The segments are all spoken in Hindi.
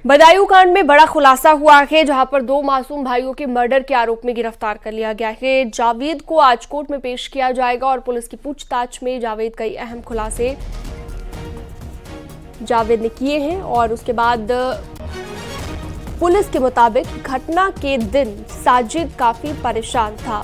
बदायूं कांड में बड़ा खुलासा हुआ है, जहां पर दो मासूम भाइयों के मर्डर के आरोप में गिरफ्तार कर लिया गया है। जावेद को आज कोर्ट में पेश किया जाएगा और पुलिस की पूछताछ में जावेद कई अहम खुलासे जावेद ने किए हैं। और उसके बाद पुलिस के मुताबिक घटना के दिन साजिद काफी परेशान था।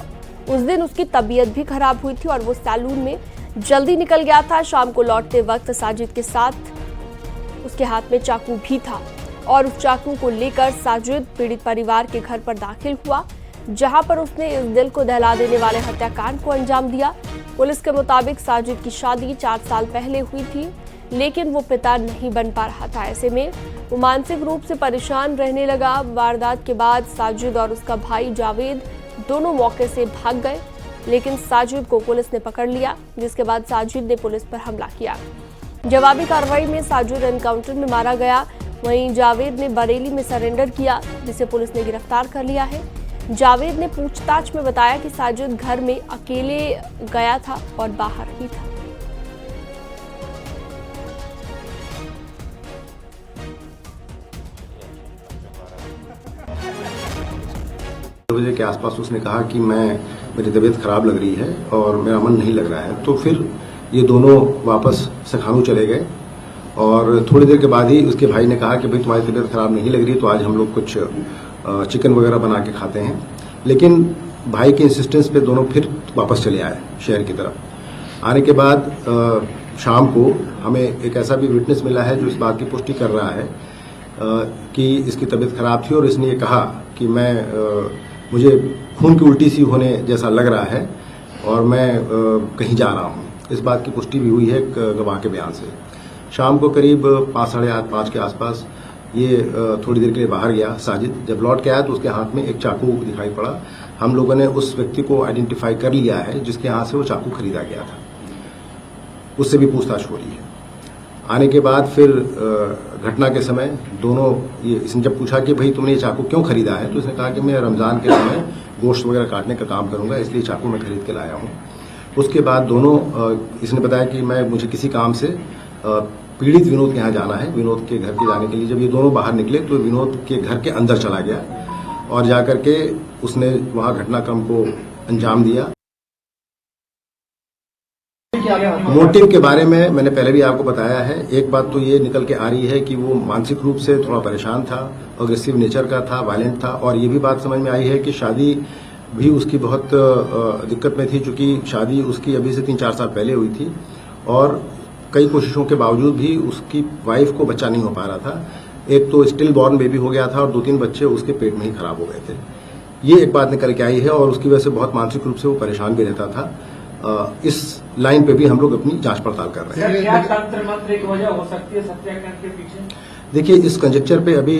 उस दिन उसकी तबीयत भी खराब हुई थी और वो सैलून में जल्दी निकल गया था। शाम को लौटते वक्त साजिद के साथ उसके हाथ में चाकू भी था और उस चाकू को लेकर साजिद पीड़ित परिवार के घर पर दाखिल हुआ, जहां पर उसने इस दिल को दहला देने वाले हत्याकांड को अंजाम दिया। पुलिस के मुताबिक साजिद की शादी 4 साल पहले हुई थी, लेकिन वो पिता नहीं बन पा रहा था। ऐसे में वो मानसिक रूप से परेशान रहने लगा। वारदात के बाद साजिद और उसका भाई जावेद दोनों मौके से भाग गए, लेकिन साजिद को पुलिस ने पकड़ लिया, जिसके बाद साजिद ने पुलिस पर हमला किया। जवाबी कार्रवाई में साजिद एनकाउंटर में मारा गया। वहीं जावेद ने बरेली में सरेंडर किया, जिसे पुलिस ने गिरफ्तार कर लिया है। जावेद ने पूछताछ में बताया कि साजिद घर में अकेले गया था और बाहर ही था। बजे के आसपास उसने कहा कि मेरी तबीयत खराब लग रही है और मेरा मन नहीं लग रहा है। तो फिर ये दोनों वापस सखानू चले गए और थोड़ी देर के बाद ही उसके भाई ने कहा कि भाई तुम्हारी तबीयत खराब नहीं लग रही, तो आज हम लोग कुछ चिकन वगैरह बना के खाते हैं। लेकिन भाई के इंसिस्टेंस पे दोनों फिर वापस चले आए शहर की तरफ। आने के बाद शाम को हमें एक ऐसा भी विटनेस मिला है जो इस बात की पुष्टि कर रहा है कि इसकी तबीयत खराब थी और इसने ये कहा कि मुझे खून की उल्टी सी होने जैसा लग रहा है और मैं कहीं जा रहा हूँ। इस बात की पुष्टि भी हुई है गवाह के बयान से। शाम को करीब 5, साढ़े 5 के आसपास ये थोड़ी देर के लिए बाहर गया साजिद। जब लौट के आया तो उसके हाथ में एक चाकू दिखाई पड़ा। हम लोगों ने उस व्यक्ति को आइडेंटिफाई कर लिया है जिसके यहाँ से वो चाकू खरीदा गया था। उससे भी पूछताछ हो रही है। आने के बाद फिर घटना के समय दोनों इसने जब पूछा कि भाई तुमने ये चाकू क्यों खरीदा है, तो इसने कहा कि मैं रमजान के समय गोश्त वगैरह काटने का काम करूंगा, इसलिए चाकू मैं खरीद के लाया हूँ। उसके बाद दोनों इसने बताया कि मुझे किसी काम से पीड़ित विनोद के यहाँ जाना है, विनोद के घर के जाने के लिए जब ये दोनों बाहर निकले तो विनोद के घर के अंदर चला गया और जाकर के उसने वहाँ घटनाक्रम को अंजाम दिया। मोटिव के बारे में मैंने पहले भी आपको बताया है। एक बात तो ये निकल के आ रही है कि वो मानसिक रूप से थोड़ा परेशान था, अग्रेसिव नेचर का था, वायलेंट था। और ये भी बात समझ में आई है कि शादी भी उसकी बहुत दिक्कत में थी, चूंकि शादी उसकी अभी से 3-4 साल पहले हुई थी और कई कोशिशों के बावजूद भी उसकी वाइफ को बच्चा नहीं हो पा रहा था। एक तो स्टिल बॉर्न बेबी हो गया था और 2-3 बच्चे उसके पेट में ही खराब हो गए थे। ये एक बात निकल के आई है और उसकी वजह से बहुत मानसिक रूप से वो परेशान भी रहता था। इस लाइन पे भी हम लोग अपनी जांच पड़ताल कर रहे हैं। क्या तंत्र मंत्र की वजह हो सकती है सत्याग्रह के पीछे? देखिए, इस कंजेक्चर पे अभी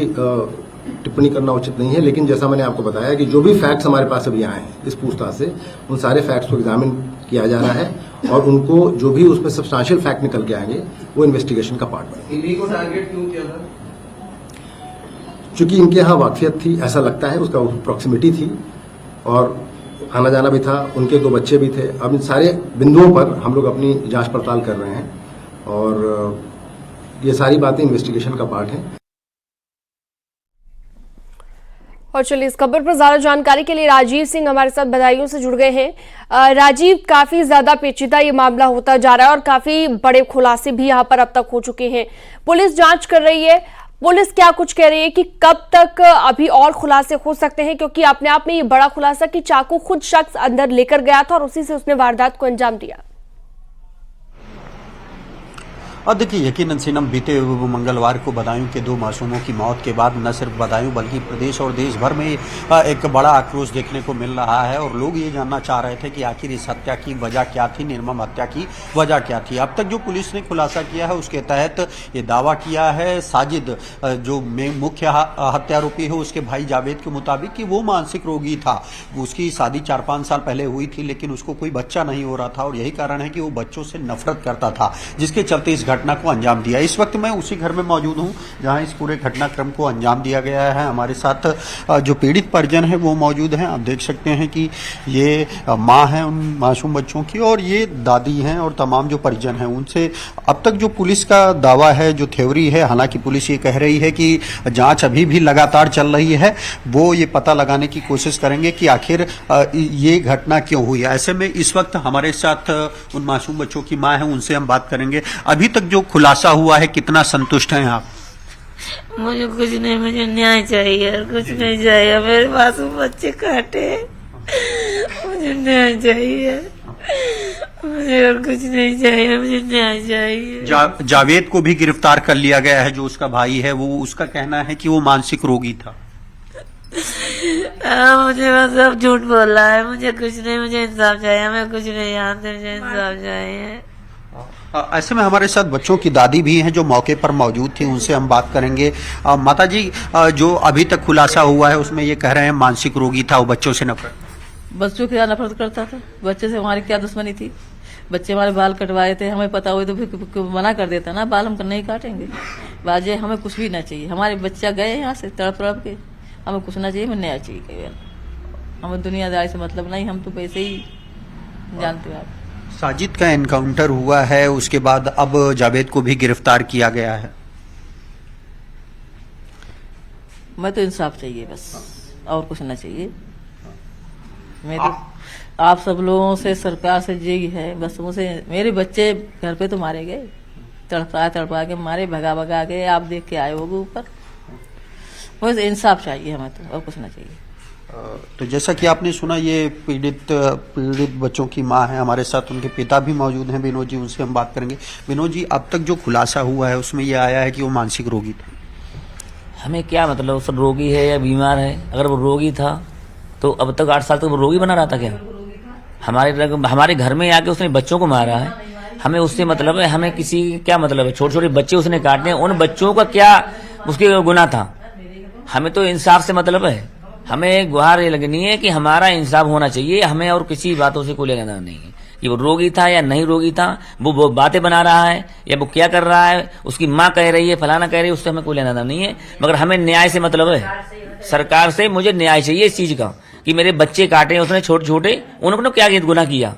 टिप्पणी करना उचित नहीं है, लेकिन जैसा मैंने आपको बताया कि जो भी फैक्ट्स हमारे पास अभी आए हैं इस पूछताछ से, उन सारे फैक्ट्स को एग्जामिन किया जा रहा है और उनको जो भी उसमें सब्सटेंशियल फैक्ट निकल के आएंगे वो इन्वेस्टिगेशन का पार्ट बनेंगे। इन्हीं को टारगेट क्यों किया था? चूंकि इनके यहाँ वाकफियत थी, ऐसा लगता है, उसका प्रॉक्सिमिटी थी और आना जाना भी था, उनके 2 बच्चे भी थे। अब इन सारे बिंदुओं पर हम लोग अपनी जांच पड़ताल कर रहे हैं और ये सारी बातें इन्वेस्टिगेशन का पार्ट हैं। और चलिए, इस खबर पर ज्यादा जानकारी के लिए राजीव सिंह हमारे साथ बदायूं से जुड़ गए हैं। राजीव, काफी ज्यादा पेचीदा ये मामला होता जा रहा है और काफी बड़े खुलासे भी यहाँ पर अब तक हो चुके हैं। पुलिस जांच कर रही है, पुलिस क्या कुछ कह रही है कि कब तक अभी और खुलासे हो सकते हैं, क्योंकि अपने आप में ये बड़ा खुलासा कि चाकू खुद शख्स अंदर लेकर गया था और उसी से उसने वारदात को अंजाम दिया। और देखिए, यकीनन सिनम बीते मंगलवार को बदायूं के 2 मासूमों की मौत के बाद न सिर्फ बदायूं बल्कि प्रदेश और देश भर में एक बड़ा आक्रोश देखने को मिल रहा है और लोग ये जानना चाह रहे थे कि आखिर इस हत्या की वजह क्या थी, निर्मम हत्या की वजह क्या थी। अब तक जो पुलिस ने खुलासा किया है उसके तहत ये दावा किया है साजिद, जो मुख्य हत्यारोपी है, उसके भाई जावेद के मुताबिक कि वो मानसिक रोगी था। उसकी शादी 4-5 साल पहले हुई थी, लेकिन उसको कोई बच्चा नहीं हो रहा था और यही कारण है कि वो बच्चों से नफरत करता था, जिसके चलते इस घटना को अंजाम दिया। इस वक्त मैं उसी घर में मौजूद हूं जहां इस पूरे घटनाक्रम को अंजाम दिया गया है। हमारे साथ जो पीड़ित परिजन है वो मौजूद हैं। आप देख सकते हैं कि ये माँ है उन मासूम बच्चों की और ये दादी हैं और तमाम जो परिजन हैं उनसे अब तक जो पुलिस का दावा है, जो थ्योरी है, हालांकि पुलिस ये कह रही है कि जांच अभी भी लगातार चल रही है, वो ये पता लगाने की कोशिश करेंगे कि आखिर ये घटना क्यों हुई। ऐसे में इस वक्त हमारे साथ उन मासूम बच्चों की माँ है, उनसे हम बात करेंगे। अभी तक जो खुलासा हुआ है कितना संतुष्ट हैं आप? मुझे कुछ नहीं, मुझे न्याय चाहिए और कुछ नहीं चाहिए। मेरे मासूम बच्चे काटे, मुझे न्याय चाहिए, मुझे और कुछ नहीं चाहिए, मुझे न्याय चाहिए। जावेद को भी गिरफ्तार कर लिया गया है, जो उसका भाई है। वो उसका कहना है कि वो मानसिक रोगी था। मुझे बस सब झूठ बोल रहा है। मुझे कुछ नहीं, मुझे इंसाफ चाहिए। मैं कुछ नहीं जानती, मुझे इंसाफ चाहिए। ऐसे में हमारे साथ बच्चों की दादी भी हैं जो मौके पर मौजूद थी, उनसे हम बात करेंगे। माता जी, जो अभी तक खुलासा हुआ है उसमें ये कह रहे हैं मानसिक रोगी था, वो बच्चों से नफरत, बच्चों की नफरत करता था। बच्चे से हमारी क्या दुश्मनी थी? बच्चे हमारे बाल कटवाए थे, हमें पता हुई तो फिर मना कर देता ना, बाल हम नहीं काटेंगे। बाजे हमें कुछ भी ना चाहिए। हमारे बच्चा गए यहाँ से तड़प तड़प के, हमें कुछ ना चाहिए, हमें न्याय चाहिए केवल। हमें दुनियादारी से मतलब नहीं, हम तो वैसे ही जानते हो आप। साजिद का एनकाउंटर हुआ है, उसके बाद अब जावेद को भी गिरफ्तार किया गया है। मैं तो इंसाफ चाहिए बस, और कुछ ना चाहिए। मैं तो आप सब लोगों से, सरकार से यही है बस, मुझे मेरे बच्चे घर पे तो मारे गए, तड़पा के मारे, भगा भगा के, आप देख के आए होगे ऊपर। मुझे इंसाफ चाहिए हमें तो, और कुछ ना चाहिए। तो जैसा कि आपने सुना, ये पीड़ित बच्चों की मां है। हमारे साथ उनके पिता भी मौजूद हैं, विनोद जी, उनसे हम बात करेंगे। विनोद जी, अब तक जो खुलासा हुआ है उसमें ये आया है कि वो मानसिक रोगी था। हमें क्या मतलब सब रोगी है या बीमार है? अगर वो रोगी था तो अब तक 8 साल तक वो रोगी बना रहा था क्या? हमारे घर में आके उसने बच्चों को मारा है। हमें उससे मतलब है, हमें किसी क्या मतलब है? छोटे छोटे बच्चे उसने काटने हैं, उन बच्चों का क्या उसके गुनाह था? हमें तो इंसाफ से मतलब है। हमें गुहार ये लगनी है कि हमारा इंसाफ होना चाहिए। हमें और किसी बातों से कोई लेना नहीं है कि वो रोगी था या नहीं रोगी था, वो बातें बना रहा है या वो क्या कर रहा है, उसकी माँ कह रही है, फलाना कह रही है, उससे हमें कोई लेना नहीं है। मगर हमें न्याय से मतलब है। सरकार से मुझे न्याय चाहिए इस चीज का कि मेरे बच्चे काटे उसने छोटे छोटे, उन्होंने क्या गुनाह किया?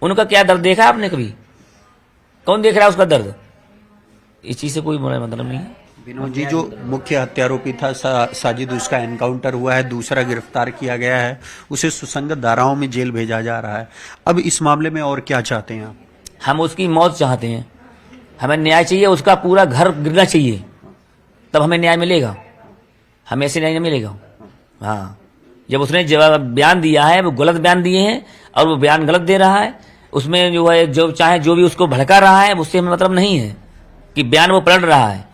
उनका क्या दर्द देखा आपने कभी? कौन देख रहा है उसका दर्द? इस चीज से कोई मतलब नहीं है। विनोद जी, जो मुख्य हत्यारोपी था साजिद, उसका एनकाउंटर हुआ है, दूसरा गिरफ्तार किया गया है, उसे सुसंगत धाराओं में जेल भेजा जा रहा है। अब इस मामले में और क्या चाहते हैं आप? हम उसकी मौत चाहते हैं। हमें न्याय चाहिए, उसका पूरा घर गिरना चाहिए, तब हमें न्याय मिलेगा। हमें ऐसे न्याय नहीं मिलेगा। हाँ, जब उसने जवाब बयान दिया है, वो गलत बयान दिए हैं और वो बयान गलत दे रहा है, उसमें जो है जो चाहे जो भी उसको भड़का रहा है, उससे हमें मतलब नहीं है कि बयान वो पलट रहा है।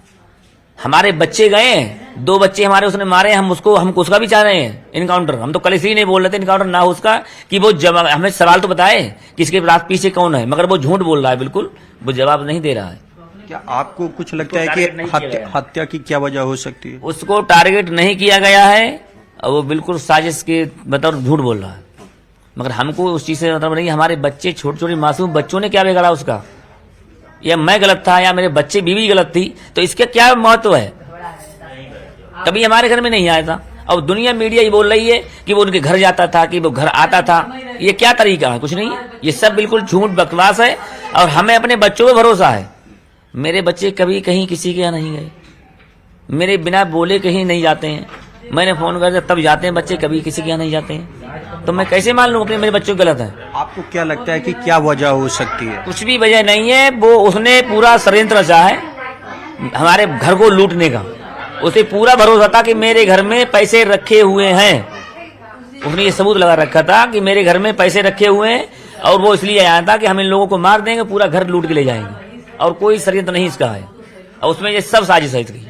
हमारे बच्चे गए, 2 बच्चे हमारे उसने मारे, हम उसका भी चाह रहे हैं इनकाउंटर। हम तो कल इसलिए नहीं बोल रहे थे इनकाउंटर ना हो उसका, कि वो जवाब, हमें सवाल तो बताए कि इसके रात पीछे कौन है, मगर वो झूठ बोल रहा है, बिल्कुल वो जवाब नहीं दे रहा है। क्या आपको कुछ लगता है कि हत्या की क्या वजह हो सकती है? उसको टारगेट नहीं किया गया है और वो बिल्कुल साजिश के बतौर झूठ बोल रहा है। मगर हमको उस चीज से मतलब नहीं। हमारे बच्चे, छोटे छोटे मासूम बच्चों ने क्या बिगाड़ा उसका? या मैं गलत था या मेरे बच्चे बीवी गलत थी, तो इसका क्या महत्व है? कभी हमारे घर में नहीं आया था और दुनिया मीडिया ये बोल रही है कि वो उनके घर जाता था, कि वो घर आता था। ये क्या तरीका है? कुछ नहीं है, ये सब बिल्कुल झूठ बकवास है। और हमें अपने बच्चों पे भरोसा है। मेरे बच्चे कभी कहीं किसी के यहाँ नहीं गए, मेरे बिना बोले कहीं नहीं जाते हैं। मैंने फोन कर दिया तब जाते हैं बच्चे, कभी किसी के यहाँ नहीं जाते हैं। तो मैं कैसे मान लूं अपने मेरे बच्चों गलत है? आपको क्या लगता है कि क्या वजह हो सकती है? कुछ भी वजह नहीं है। वो उसने पूरा षड्यंत्र रचा है हमारे घर को लूटने का। उसे पूरा भरोसा था कि मेरे घर में पैसे रखे हुए हैं। उसने ये सबूत लगा रखा था कि मेरे घर में पैसे रखे हुए हैं, और वो इसलिए आया था कि हम इन लोगों को मार देंगे, पूरा घर लूट के ले जाएंगे, और कोई षड्यंत्र नहीं इसका है। और उसमें ये सब साजिश है इसकी।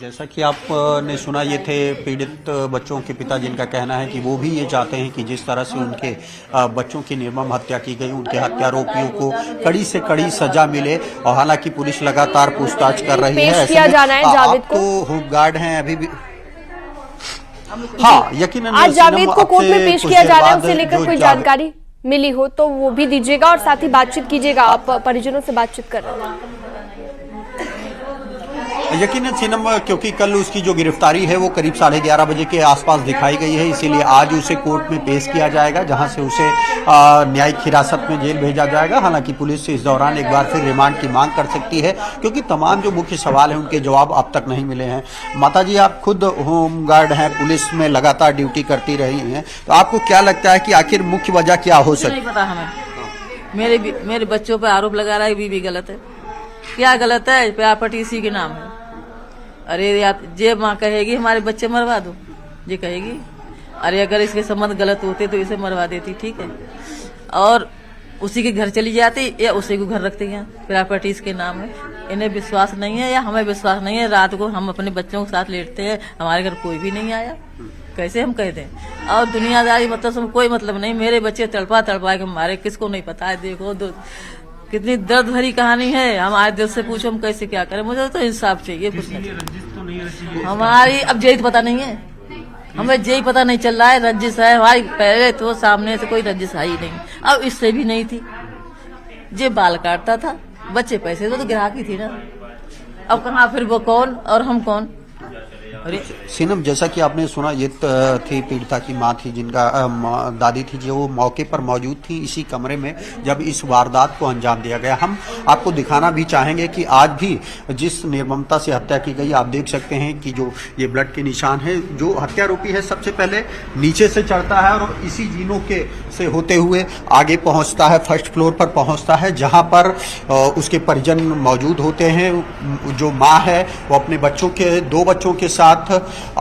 जैसा कि आपने सुना, ये थे पीड़ित बच्चों के पिता, जिनका कहना है कि वो भी ये चाहते हैं कि जिस तरह से उनके बच्चों की निर्मम हत्या की गई, उनके हत्यारोपियों को कड़ी से कड़ी सजा मिले। और हालांकि पुलिस लगातार पूछताछ कर रही है। पेश किया जाना है जावेद को। होमगार्ड हैं अभी भी। हाँ, यकीनन आज जावेद को कोर्ट में पेश किया जा रहा है। उससे लेकर कोई जानकारी मिली हो तो वो भी दीजिएगा, और साथ ही बातचीत कीजिएगा। आप परिजनों से बातचीत कर रहे हैं। यकीनन सीनम, क्योंकि कल उसकी जो गिरफ्तारी है वो करीब 11:30 बजे के आसपास दिखाई गई है, इसीलिए आज उसे कोर्ट में पेश किया जाएगा, जहां से उसे न्यायिक हिरासत में जेल भेजा जाएगा। हालांकि पुलिस इस दौरान एक बार फिर रिमांड की मांग कर सकती है, क्योंकि तमाम जो मुख्य सवाल हैं उनके जवाब अब तक नहीं मिले हैं। माता जी, आप खुद होम गार्ड हैं, पुलिस में लगातार ड्यूटी करती रही हैं, तो आपको क्या लगता है कि आखिर मुख्य वजह क्या हो सकती है? नहीं पता हमें। मेरे बच्चों पर आरोप लगा रहा है, बीवी गलत है। क्या गलत है? प्रॉपर्टी इसी के नाम है। अरे यार, जे माँ कहेगी हमारे बच्चे मरवा दो, ये कहेगी। अरे अगर इसके संबंध गलत होते तो इसे मरवा देती, ठीक है, और उसी के घर चली जाती या उसी को घर रखते हैं। प्रॉपर्टी इसके नाम है। इन्हें विश्वास नहीं है या हमें विश्वास नहीं है। रात को हम अपने बच्चों के साथ लेटते हैं, हमारे घर कोई भी नहीं आया, कैसे हम कह दें? और दुनियादारी मतलब कोई मतलब नहीं। मेरे बच्चे तड़पा के मारे, किसको नहीं पता है। देखो कितनी दर्द भरी कहानी है। हम आज दिल से पूछो हम कैसे क्या करें। मुझे तो इंसाफ चाहिए, कुछ नहीं। हमारी अब यही पता नहीं है, हमें यही पता नहीं चल रहा है। रंजिश है हमारी, पहले तो सामने से कोई रंजिश आई नहीं, अब इससे भी नहीं थी। ये बाल काटता था, बच्चे पैसे तो ग्राहकी थी ना। अब कहाँ फिर वो कौन और हम कौन? सीनम, जैसा कि आपने सुना, ये थी पीड़िता की मां थी, जिनका दादी थी, जो मौके पर मौजूद थी इसी कमरे में जब इस वारदात को अंजाम दिया गया। हम आपको दिखाना भी चाहेंगे कि आज भी जिस निर्ममता से हत्या की गई, आप देख सकते हैं कि जो ये ब्लड के निशान है, जो हत्यारोपी है सबसे पहले नीचे से चढ़ता है और इसी जीनों के से होते हुए आगे पहुंचता है, फर्स्ट फ्लोर पर पहुंचता है, जहां पर उसके परिजन मौजूद होते हैं। जो माँ है वो अपने बच्चों के, 2 बच्चों के साथ,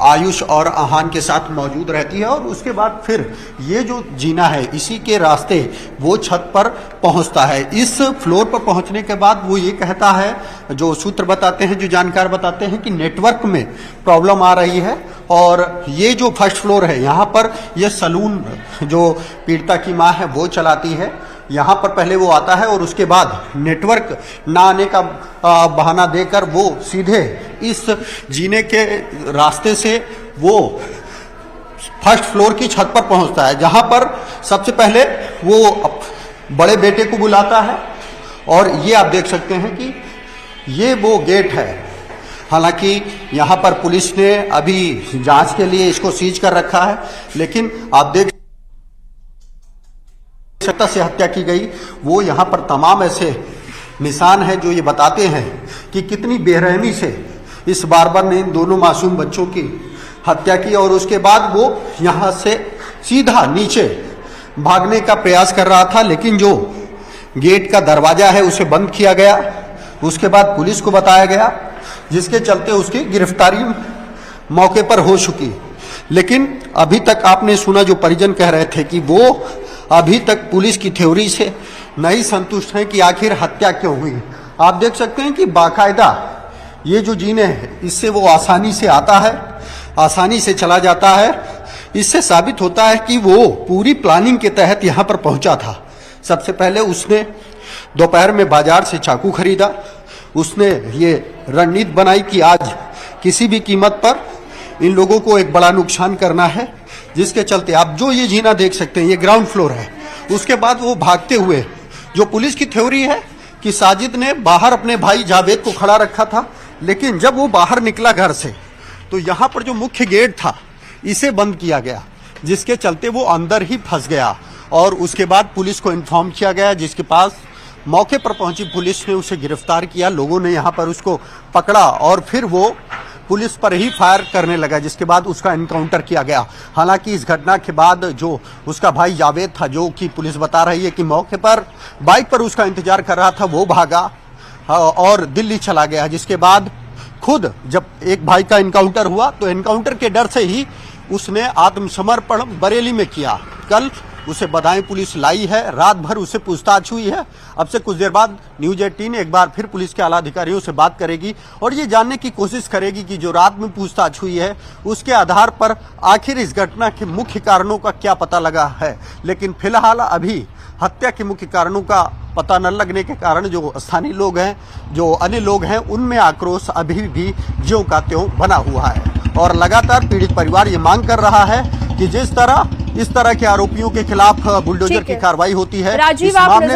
आयुष और आहान के साथ मौजूद रहती है। और उसके बाद फिर ये जो जीना है, इसी के रास्ते वो छत पर पहुंचता है। इस फ्लोर पर पहुंचने के बाद वो ये कहता है, जो सूत्र बताते हैं, जो जानकार बताते हैं, कि नेटवर्क में प्रॉब्लम आ रही है। और ये जो फर्स्ट फ्लोर है, यहाँ पर ये सलून जो पीड़िता की माँ है वो चलाती है, यहाँ पर पहले वो आता है और उसके बाद नेटवर्क ना आने का बहाना देकर वो सीधे इस जीने के रास्ते से वो फर्स्ट फ्लोर की छत पर पहुंचता है, जहां पर सबसे पहले वो बड़े बेटे को बुलाता है। और ये आप देख सकते हैं कि ये वो गेट है। हालांकि यहाँ पर पुलिस ने अभी जांच के लिए इसको सीज कर रखा है, लेकिन आप देख सकता से हत्या की गई, वो यहाँ पर तमाम ऐसे निशान है जो ये बताते हैं कि कितनी बेरहमी से इस बार्बर ने इन दोनों मासूम बच्चों की हत्या की। और उसके बाद वो यहाँ से सीधा नीचे भागने का प्रयास कर रहा था, लेकिन जो गेट का दरवाजा है उसे बंद किया गया। उसके बाद पुलिस को बताया गया, जिसके चलते उसकी गिरफ्तारी मौके पर हो चुकी। लेकिन अभी तक आपने सुना, जो परिजन कह रहे थे कि वो अभी तक पुलिस की थ्योरी से नहीं संतुष्ट हैं कि आखिर हत्या क्यों हुई। आप देख सकते हैं कि बाकायदा ये जो जीने हैं, इससे वो आसानी से आता है, आसानी से चला जाता है। इससे साबित होता है कि वो पूरी प्लानिंग के तहत यहाँ पर पहुंचा था। सबसे पहले उसने दोपहर में बाजार से चाकू खरीदा। उसने ये रणनीति बनाई कि आज किसी भी कीमत पर इन लोगों को एक बड़ा नुकसान करना है, जिसके चलते आप जो ये जीना देख सकते हैं, ये ग्राउंड फ्लोर है। उसके बाद वो भागते हुए, जो पुलिस की थ्योरी है कि साजिद ने बाहर अपने भाई जावेद को खड़ा रखा था, लेकिन जब वो बाहर निकला घर से तो यहाँ पर जो मुख्य गेट था इसे बंद किया गया, जिसके चलते वो अंदर ही फंस गया। और उसके बाद पुलिस को इन्फॉर्म किया गया, जिसके पास मौके पर पहुंची पुलिस ने उसे गिरफ्तार किया। लोगों ने यहाँ पर उसको पकड़ा और फिर वो पुलिस पर ही फायर करने लगा, जिसके बाद उसका एनकाउंटर किया गया। हालांकि इस घटना के बाद जो उसका भाई जावेद था, जो कि पुलिस बता रही है कि मौके पर बाइक पर उसका इंतजार कर रहा था, वो भागा और दिल्ली चला गया। जिसके बाद खुद जब एक भाई का एनकाउंटर हुआ तो एनकाउंटर के डर से ही उसने आत्मसमर्पण बरेली में किया। कल उसे बधाई पुलिस लाई है, रात भर उसे पूछताछ हुई है। अब से कुछ देर बाद न्यूज 18 एक बार फिर पुलिस के आला अधिकारियों से बात करेगी और ये जानने की कोशिश करेगी कि जो रात में पूछताछ हुई है उसके आधार पर आखिर इस घटना के मुख्य कारणों का क्या पता लगा है। लेकिन फिलहाल अभी हत्या के मुख्य कारणों का पता न लगने के कारण जो स्थानीय लोग हैं, जो अन्य लोग हैं, उनमें आक्रोश अभी भी ज्यों का त्यों बना हुआ है। और लगातार पीड़ित परिवार ये मांग कर रहा है कि जिस तरह इस तरह के आरोपियों के खिलाफ बुलडोजर की कार्रवाई होती है, राजीव, इस आप मामले में